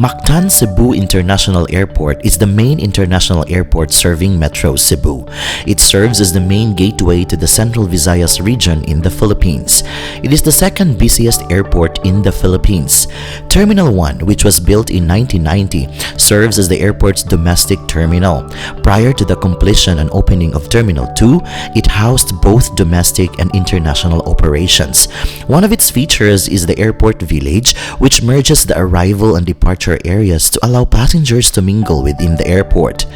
Mactan Cebu International Airport is the main international airport serving Metro Cebu. It serves as the main gateway to the Central Visayas region in the Philippines. It is the second busiest airport in the Philippines. Terminal 1, which was built in 1990, serves as the airport's domestic terminal. Prior to the completion and opening of Terminal 2, it housed both domestic and international operations. One of its features is the airport village, which merges the arrival and departure areas to allow passengers to mingle within the airport.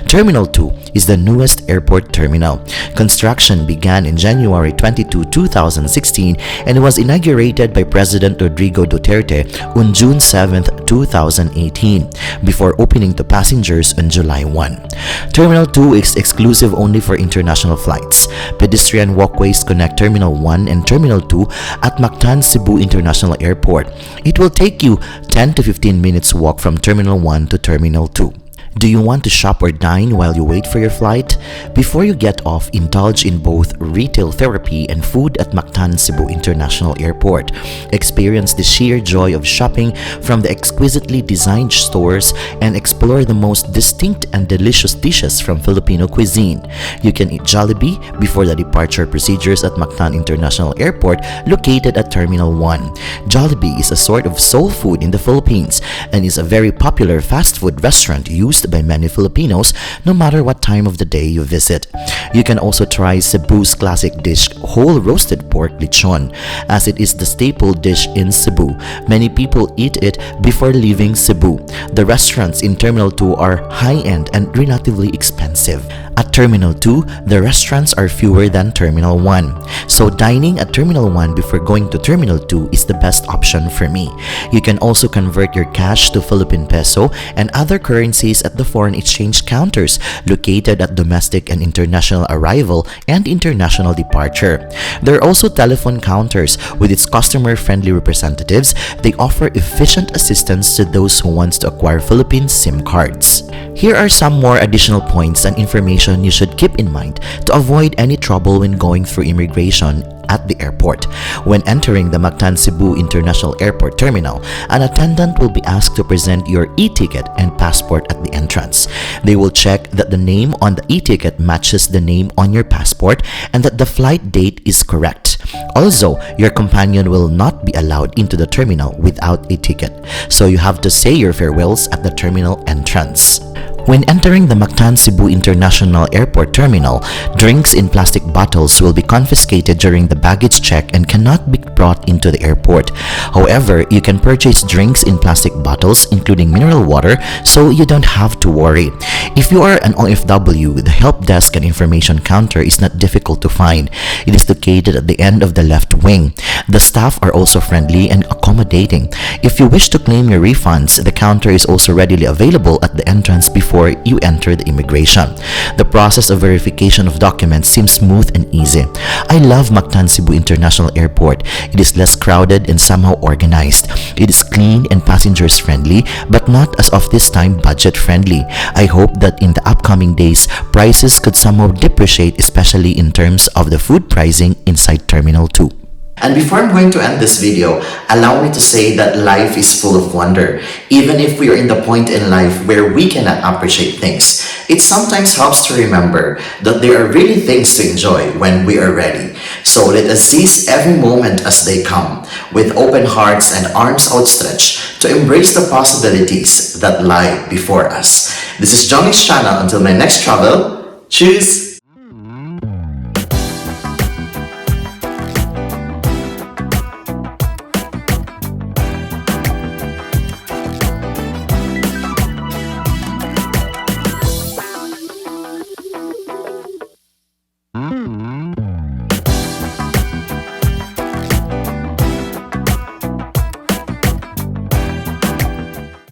Terminal 2 is the newest airport terminal. Construction began in January 22, 2016 and was inaugurated by President Rodrigo Duterte on June 7, 2018, before opening to passengers on July 1. Terminal 2 is exclusive only for international flights. Pedestrian walkways connect Terminal 1 and Terminal 2 at Mactan Cebu International Airport. It will take you 10 to 15 minutes walk from Terminal 1 to Terminal 2. Do you want to shop or dine while you wait for your flight? Before you get off, indulge in both retail therapy and food at Mactan Cebu International Airport. Experience the sheer joy of shopping from the exquisitely designed stores and explore the most distinct and delicious dishes from Filipino cuisine. You can eat Jollibee before the departure procedures at Mactan International Airport located at Terminal 1. Jollibee is a sort of soul food in the Philippines and is a very popular fast food restaurant used by many Filipinos no matter what time of the day you visit. You can also try Cebu's classic dish, whole roasted pork lechon, as it is the staple dish in Cebu. Many people eat it before leaving Cebu. The restaurants in Terminal 2 are high-end and relatively expensive. At Terminal 2, the restaurants are fewer than Terminal 1. So dining at Terminal 1 before going to Terminal 2 is the best option for me. You can also convert your cash to Philippine peso and other currencies at the foreign exchange counters located at domestic and international arrival and international departure. There are also telephone counters with its customer-friendly representatives. They offer efficient assistance to those who want to acquire Philippine SIM cards. Here are some more additional points and information you should keep in mind to avoid any trouble when going through immigration at the airport. When entering the Mactan Cebu International Airport Terminal, an attendant will be asked to present your e-ticket and passport at the entrance. They will check that the name on the e-ticket matches the name on your passport and that the flight date is correct. Also, your companion will not be allowed into the terminal without a ticket, so you have to say your farewells at the terminal entrance. When entering the Mactan Cebu International Airport Terminal, drinks in plastic bottles will be confiscated during the baggage check and cannot be brought into the airport. However, you can purchase drinks in plastic bottles, including mineral water, so you don't have to worry. If you are an OFW, the help desk and information counter is not difficult to find. It is located at the end of the left wing. The staff are also friendly and accommodating. If you wish to claim your refunds, the counter is also readily available at the entrance before you enter the immigration. The process of verification of documents seems smooth and easy. I love Mactan Cebu International Airport. It is less crowded and somehow organized. It is clean and passengers friendly, but not as of this time budget friendly. I hope that in the upcoming days, prices could somehow depreciate, especially in terms of the food pricing inside Terminal 2. And before I'm going to end this video, allow me to say that life is full of wonder. Even if we are in the point in life where we cannot appreciate things, it sometimes helps to remember that there are really things to enjoy when we are ready. So let us seize every moment as they come, with open hearts and arms outstretched to embrace the possibilities that lie before us. This is Jhongix channel. Until my next travel, choose